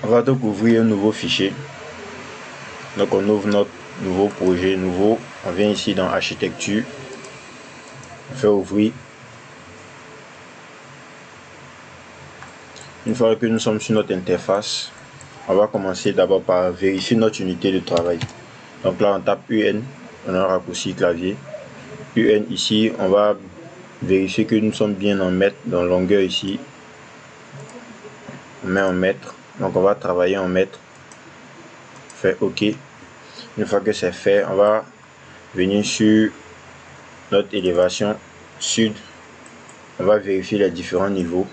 On va donc ouvrir un nouveau fichier. Donc on ouvre notre nouveau projet nouveau. On vient ici dans architecture. On fait ouvrir. Une fois que nous sommes sur notre interface, on va commencer d'abord par vérifier notre unité de travail. Donc là on tape UN, on a un raccourci clavier. UN ici, on va vérifier que nous sommes bien en mètres, dans longueur ici. On met en mètres, donc on va travailler en mètres. Fait OK. Une fois que c'est fait, on va venir sur notre élévation sud. On va vérifier les différents niveaux.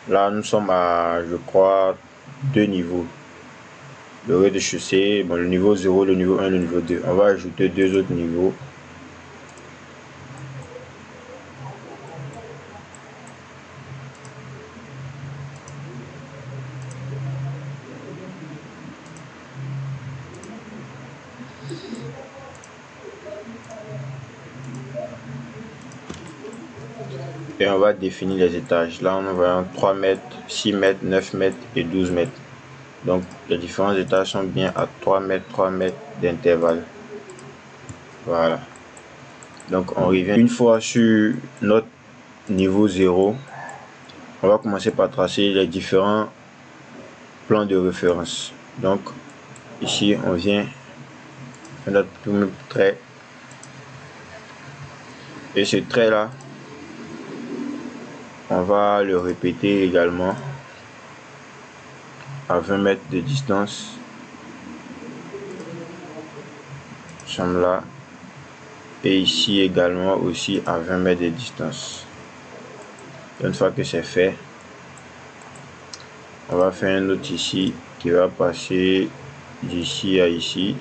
Là, nous sommes à, je crois, 2 niveaux. Le rez-de-chaussée, bon, le niveau 0, le niveau 1, le niveau 2. On va ajouter 2 autres niveaux. Et on va définir les étages. Là, on va 3 mètres, 6 mètres, 9 mètres et 12 mètres. Donc, les différents étages sont bien à 3 mètres d'intervalle. Voilà. Donc, on revient une fois sur notre niveau 0. On va commencer par tracer les différents plans de référence. Donc, ici, on vient faire notre premier trait. Et ce trait-là, on va le répéter également à 20 mètres de distance. Nous sommes là. Et ici également aussi à 20 mètres de distance. Une fois que c'est fait, on va faire un autre ici qui va passer d'ici à ici.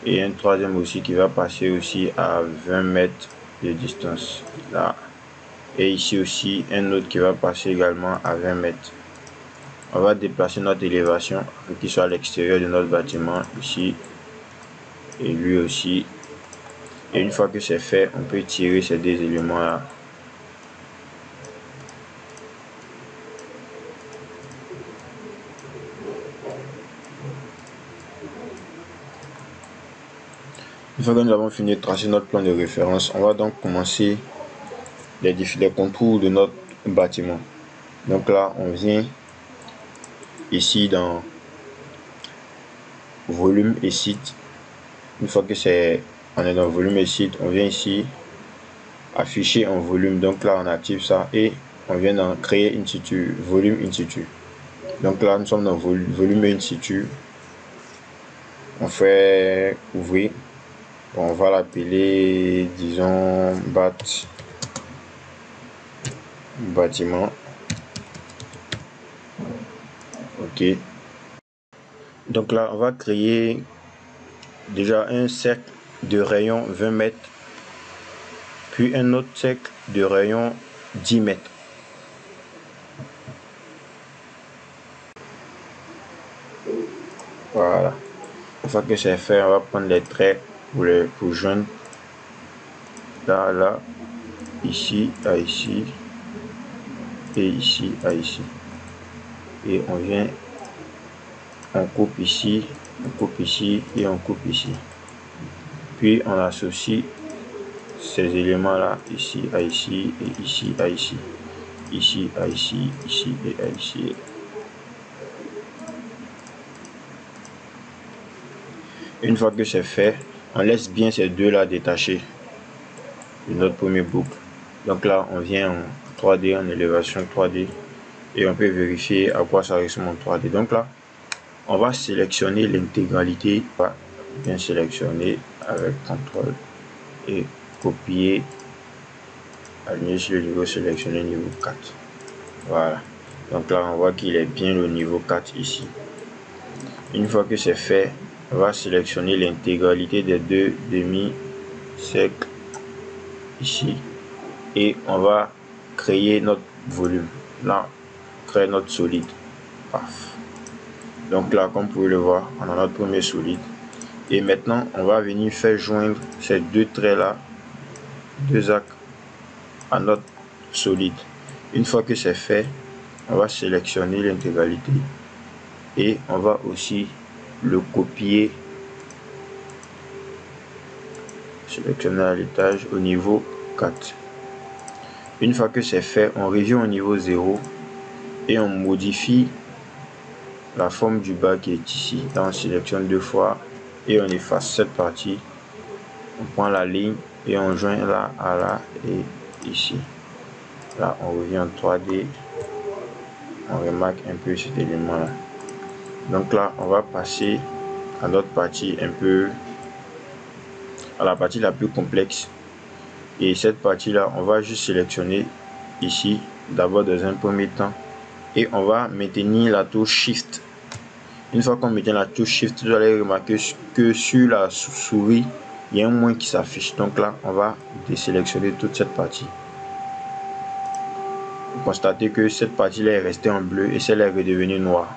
Et un troisième aussi qui va passer aussi à 20 mètres de distance. Là. Et ici aussi un autre qui va passer également à 20 mètres. On va déplacer notre élévation pour qu'il soit à l'extérieur de notre bâtiment ici. Et lui aussi. Et une fois que c'est fait, on peut tirer ces deux éléments là. Une fois que nous avons fini de tracer notre plan de référence, on va donc commencer les contours de notre bâtiment. Donc là, on vient ici dans volume et site. Une fois que on est dans volume et site, on vient ici afficher en volume. Donc là, on active ça et on vient d'en créer in situ, volume in situ. Donc là, nous sommes dans volume in situ. On fait ouvrir. Bon, on va l'appeler, disons, bâtiment. OK. Donc là, on va créer déjà un cercle de rayon 20 mètres, puis un autre cercle de rayon 10 mètres. Voilà. Une fois que c'est fait, on va prendre les traits pour joindre là, ici à ici, et ici à ici. Et on vient, on coupe ici et on coupe ici. Puis on associe ces éléments là ici à ici et ici à ici, ici à ici, ici et à ici. Une fois que c'est fait, on laisse bien ces deux là détachés de notre premier boucle. Donc là on vient en 3D, en élévation 3D, et on peut vérifier à quoi ça ressemble en 3D. Donc là on va sélectionner l'intégralité, bien sélectionner avec CTRL et copier, aligner sur le niveau sélectionné niveau 4. Voilà. Donc là on voit qu'il est bien le niveau 4 ici. Une fois que c'est fait, on va sélectionner l'intégralité des deux demi-cercles ici et on va créer notre volume. Là, créer notre solide. Paf. Donc là, comme vous pouvez le voir, on a notre premier solide. Et maintenant, on va venir faire joindre ces deux traits là, deux arcs, à notre solide. Une fois que c'est fait, on va sélectionner l'intégralité et on va aussi le copier, sélectionner à l'étage au niveau 4. Une fois que c'est fait, on revient au niveau 0 et on modifie la forme du bas qui est ici. Là, on sélectionne 2 fois et on efface cette partie. On prend la ligne et on joint là à là et ici. Là, on revient en 3D. On remarque un peu cet élément là. Donc là, on va passer à notre partie un peu, à la partie la plus complexe. Et cette partie là, on va juste sélectionner ici, d'abord dans un premier temps, et on va maintenir la touche Shift. Une fois qu'on maintient la touche Shift, vous allez remarquer que sur la souris, il y a un moins qui s'affiche. Donc là, on va désélectionner toute cette partie. Vous constatez que cette partie-là est restée en bleu et celle-là est redevenue noire.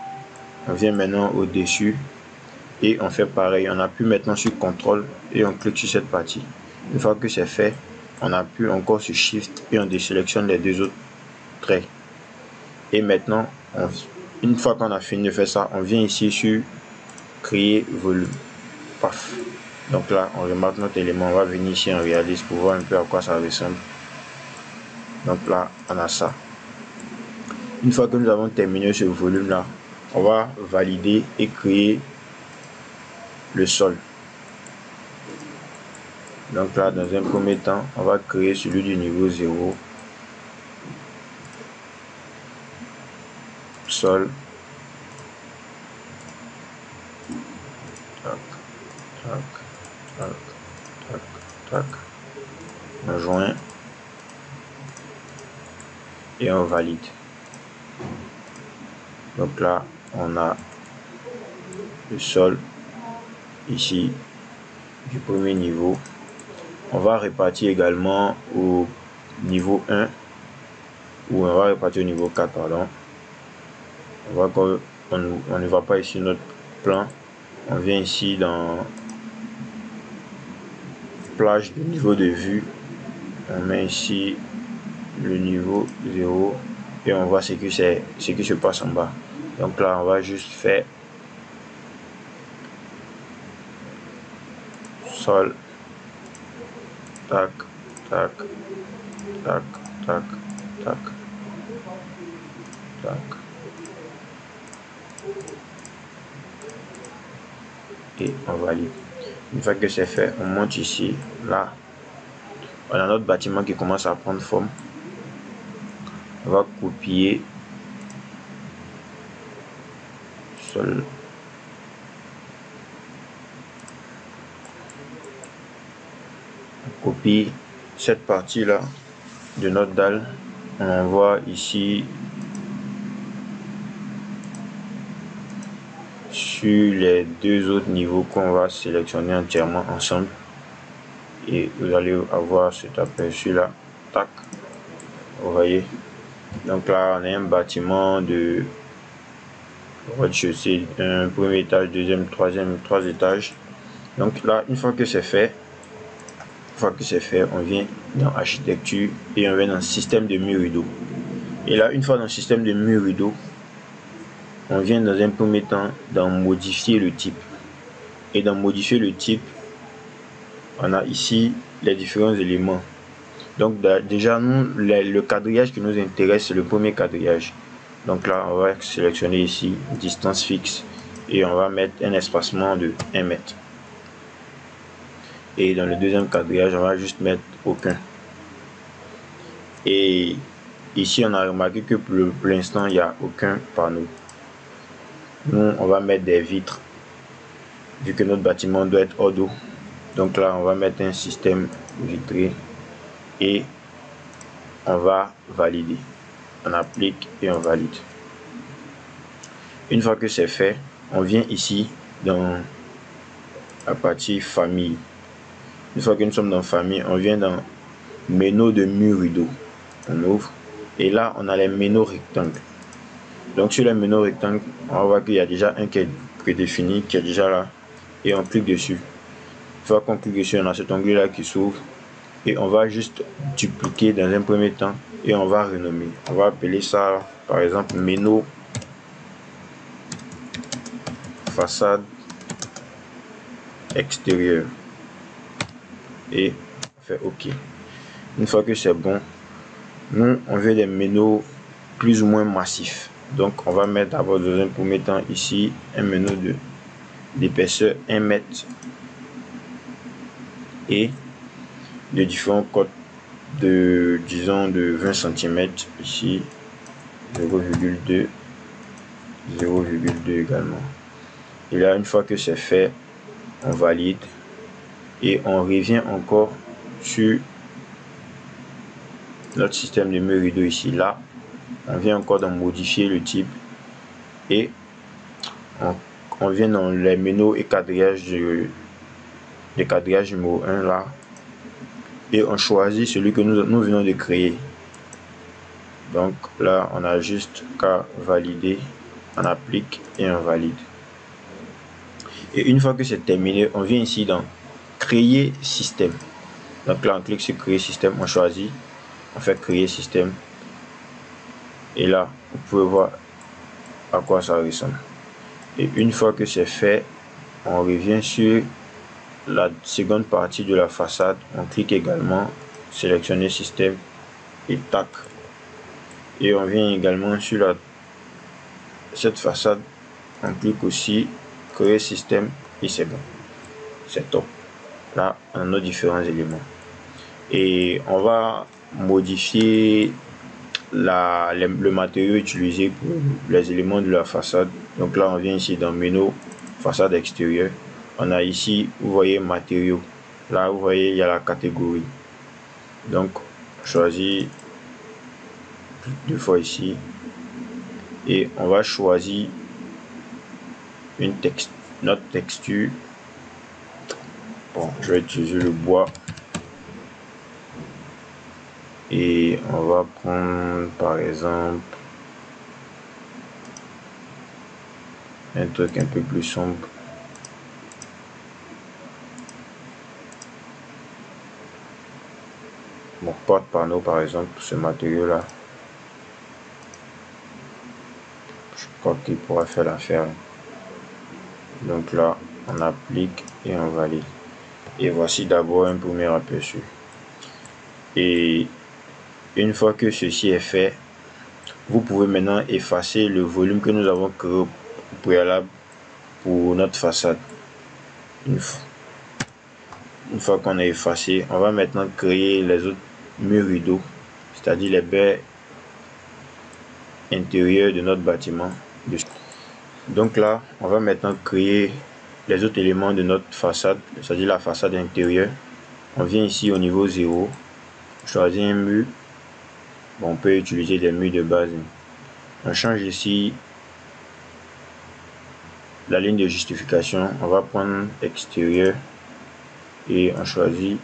On vient maintenant au-dessus et on fait pareil. On appuie maintenant sur CTRL et on clique sur cette partie. Une fois que c'est fait, on appuie encore sur Shift et on désélectionne les deux autres traits. Et maintenant, une fois qu'on a fini de faire ça, on vient ici sur créer volume. Paf. Donc là, on remarque notre élément. On va venir ici en réaliste pour voir un peu à quoi ça ressemble. Donc là, on a ça. Une fois que nous avons terminé ce volume là, on va valider et créer le sol. Donc là, dans un premier temps, on va créer celui du niveau 0. Sol. Tac, tac, tac, tac, tac. On joint et on valide. Donc là, on a le sol ici du premier niveau. On va répartir également au niveau 1 ou on va répartir au niveau 4, pardon. On voit qu'on ne voit pas ici notre plan. On vient ici dans plage de niveau de vue. On met ici le niveau 0 et on voit ce qui se passe en bas. Donc là, on va juste faire sol, tac, tac, tac, tac, tac, tac. Et on valide. Une fois que c'est fait, on monte ici. Là, on a notre bâtiment qui commence à prendre forme. On va copier sol. On copie cette partie là de notre dalle. On envoie ici sur les deux autres niveaux qu'on va sélectionner entièrement ensemble. Et vous allez avoir cet aperçu là. Tac. Vous voyez. Donc là, on a un bâtiment de rez-de-chaussée, un premier étage, deuxième, troisième, 3 étages. Donc là, une fois que c'est fait, on vient dans architecture et on vient dans système de mur rideau. Et là, une fois dans le système de mur rideau, on vient dans un premier temps dans modifier le type. Et dans modifier le type, on a ici les différents éléments. Donc déjà, nous, le quadrillage qui nous intéresse, c'est le premier quadrillage. Donc là, on va sélectionner ici distance fixe et on va mettre un espacement de 1 mètre. Et dans le deuxième quadrillage, on va juste mettre aucun. Et ici, on a remarqué que pour l'instant, il n'y a aucun panneau. Nous, on va mettre des vitres, vu que notre bâtiment doit être hors d'eau. Donc là, on va mettre un système vitré et on va valider. On applique et on valide. Une fois que c'est fait, on vient ici dans la partie famille. Une fois que nous sommes dans famille, on vient dans méno de mur rideau. On ouvre et là, on a les ménos rectangles. Donc sur les ménos rectangles, on va voir qu'il y a déjà un qui est prédéfini, qui est déjà là, et on clique dessus. Une fois qu'on clique dessus, on a cet onglet là qui s'ouvre et on va juste dupliquer dans un premier temps et on va renommer. On va appeler ça par exemple méno façade extérieure et on fait OK. Une fois que c'est bon, nous on veut des ménos plus ou moins massifs. Donc on va mettre d'abord dans un premier temps ici un méno d'épaisseur 1 mètre et de différents codes de, disons, de 20 cm ici, 0,2, 0,2 également. Et là, une fois que c'est fait, on valide et on revient encore sur notre système de mur rideau ici. Là, on vient encore d'en modifier le type et on vient dans les ménos et quadrillages numéro 1 là et on choisit celui que nous venons de créer. Donc là, on a juste qu'à valider, on applique et on valide. Et une fois que c'est terminé, on vient ici dans créer système. Donc là, on clique sur créer système, on choisit, on fait créer système. Et là, vous pouvez voir à quoi ça ressemble. Et une fois que c'est fait, on revient sur la seconde partie de la façade. On clique également, sélectionner système et tac. Et on vient également sur cette façade, on clique aussi créer système et c'est bon, c'est top. Là on a nos différents éléments et on va modifier le matériau utilisé pour les éléments de la façade. Donc là on vient ici dans menu façade extérieure, on a ici, vous voyez matériaux, là vous voyez il y a la catégorie, donc choisis deux fois ici et on va choisir notre texture. Bon, je vais utiliser le bois et on va prendre par exemple un truc un peu plus sombre. Mon porte-panneau par exemple, ce matériau là, je crois qu'il pourra faire l'affaire. Donc là on applique et on valide. Et voici d'abord un premier aperçu. Et une fois que ceci est fait, vous pouvez maintenant effacer le volume que nous avons créé au préalable pour notre façade. Une fois qu'on a effacé, on va maintenant créer les autres murs rideaux, c'est-à-dire les baies intérieures de notre bâtiment. Donc là, on va maintenant créer les autres éléments de notre façade, c'est-à-dire la façade intérieure. On vient ici au niveau 0, choisit un mur. Bon, on peut utiliser des murs de base. On change ici la ligne de justification. On va prendre extérieur et on choisit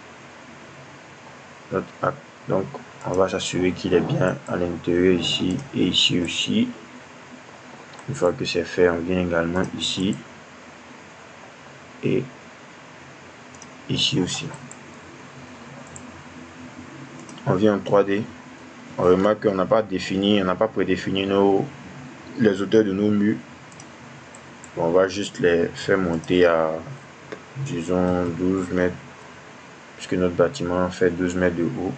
notre acte. Donc on va s'assurer qu'il est bien à l'intérieur ici et ici aussi. Une fois que c'est fait, on vient également ici et ici aussi. On vient en 3D. On remarque qu'on n'a pas défini, on n'a pas prédéfini les hauteurs de nos murs. On va juste les faire monter à, disons, 12 mètres, puisque notre bâtiment fait 12 mètres de haut.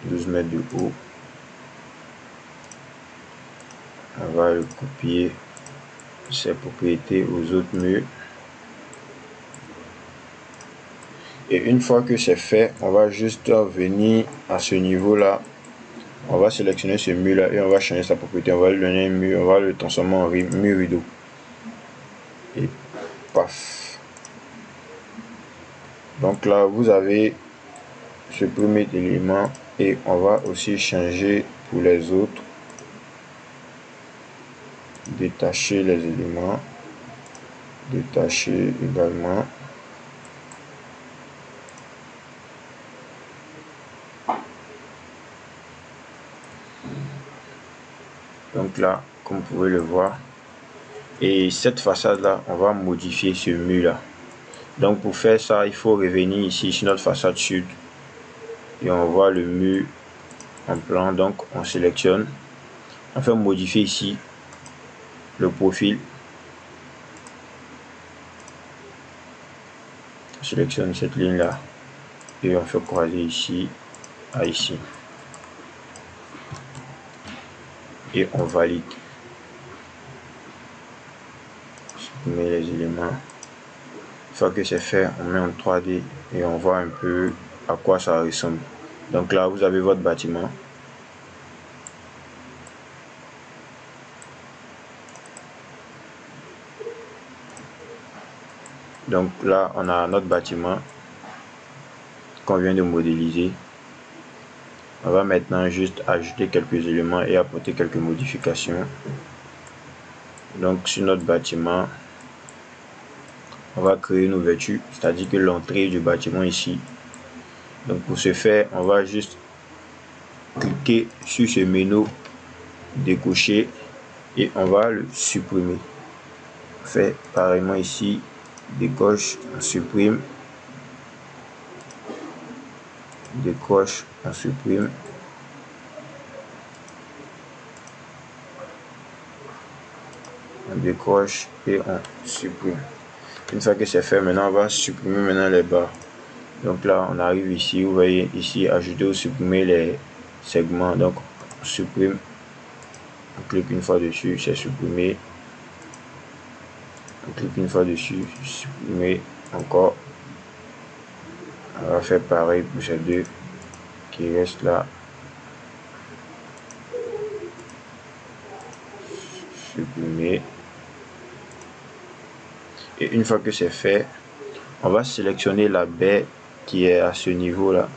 12 mètres de haut. On va le copier ses propriétés aux autres murs. Et une fois que c'est fait, on va juste venir à ce niveau là, on va sélectionner ce mur là et on va changer sa propriété. On va lui donner un mur, on va le transformer en mur rideau et paf. Donc là vous avez ce premier élément et on va aussi changer pour les autres, détacher les éléments, détacher également. Donc là, comme vous pouvez le voir, et cette façade là, on va modifier ce mur là. Donc pour faire ça, il faut revenir ici sur notre façade sud et on voit le mur en plan. Donc on sélectionne, on fait modifier ici le profil sélectionne cette ligne là et on fait croiser ici à ici et on valide. Supprimer les éléments. Une fois que c'est fait, on met en 3D et on voit un peu à quoi ça ressemble. Donc là vous avez votre bâtiment. Donc là on a notre bâtiment qu'on vient de modéliser. On va maintenant juste ajouter quelques éléments et apporter quelques modifications. Donc sur notre bâtiment, on va créer une ouverture, c'est-à-dire que l'entrée du bâtiment ici. Donc pour ce faire, on va juste cliquer sur ce menu décoché et on va le supprimer. On fait pareillement ici, décoche, on supprime, décoche, on supprime. On décroche et on supprime. Une fois que c'est fait, maintenant on va supprimer maintenant les barres. Donc là on arrive ici, vous voyez ici ajouter ou supprimer les segments. Donc on supprime, on clique une fois dessus, c'est supprimé. On clique une fois dessus, supprimer encore. On va faire pareil pour ces deux qui restent là. Supprimer. Et une fois que c'est fait, on va sélectionner la baie qui est à ce niveau là.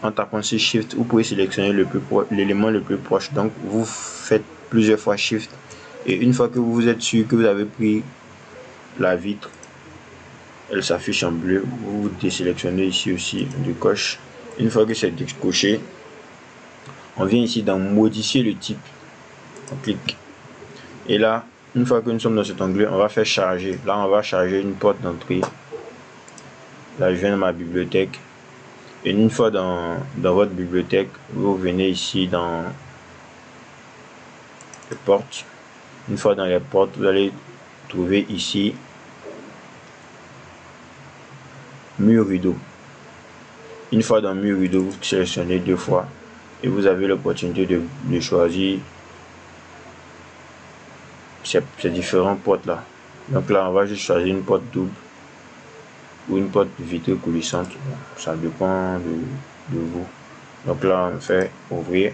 En tapant sur Shift, vous pouvez sélectionner l'élément le plus proche. Donc vous faites plusieurs fois Shift et une fois que vous êtes sûr que vous avez pris la vitre, elle s'affiche en bleu. Vous désélectionnez ici aussi de coche. Une fois que c'est décoché, on vient ici dans modifier le type. On clique et là, une fois que nous sommes dans cet onglet, on va faire charger. Là, on va charger une porte d'entrée. Là, je viens de ma bibliothèque. Et une fois dans votre bibliothèque, vous venez ici dans les portes. Une fois dans les portes, vous allez trouver ici mur rideau. Une fois dans mur rideau, vous sélectionnez deux fois et vous avez l'opportunité de choisir ces différents portes là. Donc là, on va juste choisir une porte double ou une porte vitrée coulissante. Ça dépend de vous. Donc là, on fait ouvrir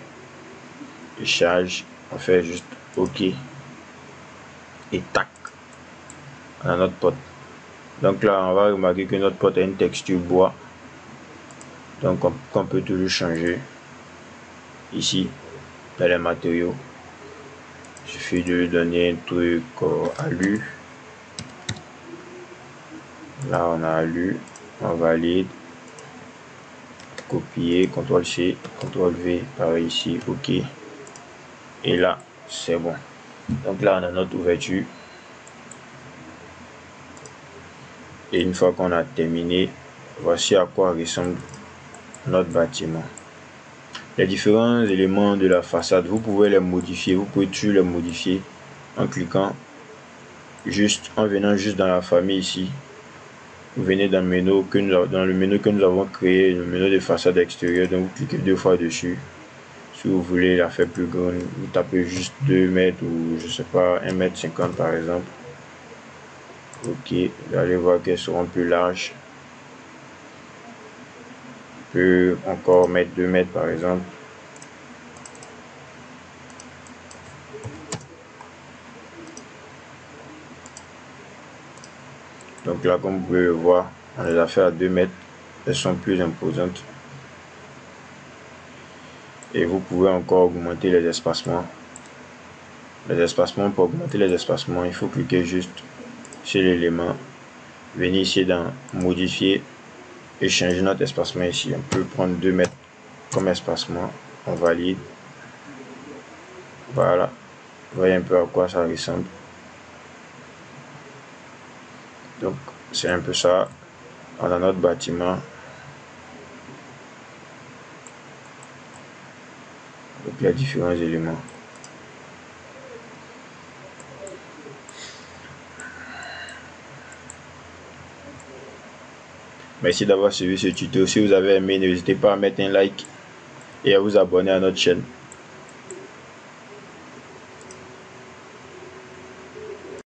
et charge. On fait juste OK et tac, on a notre porte. Donc là, on va remarquer que notre porte a une texture bois. Donc on peut toujours changer ici dans les matériaux. Il suffit de lui donner un truc alu. Là on a alu, on valide, copier, CTRL C, CTRL V, pareil ici, OK. Et là c'est bon. Donc là on a notre ouverture. Et une fois qu'on a terminé, voici à quoi ressemble notre bâtiment. Les différents éléments de la façade, vous pouvez les modifier, vous pouvez toujours les modifier en cliquant juste, en venant juste dans la famille ici. Vous venez dans le menu que nous avons créé, le menu de façade extérieure, donc vous cliquez deux fois dessus. Si vous voulez la faire plus grande, vous tapez juste 2 mètres ou je sais pas 1,50 m par exemple. OK, vous allez voir qu'elles seront plus larges. On peut encore mettre 2 mètres par exemple. Donc là, comme vous pouvez le voir, on les a fait à 2 mètres. Elles sont plus imposantes. Et vous pouvez encore augmenter les espacements. Pour augmenter les espacements, il faut cliquer juste sur l'élément. Venir ici dans modifier et changer notre espacement ici. On peut prendre 2 mètres comme espacement. On valide. Voilà. Vous voyez un peu à quoi ça ressemble. Donc c'est un peu ça. On a notre bâtiment. Donc il y a différents éléments. Merci d'avoir suivi ce tuto. Si vous avez aimé, n'hésitez pas à mettre un like et à vous abonner à notre chaîne.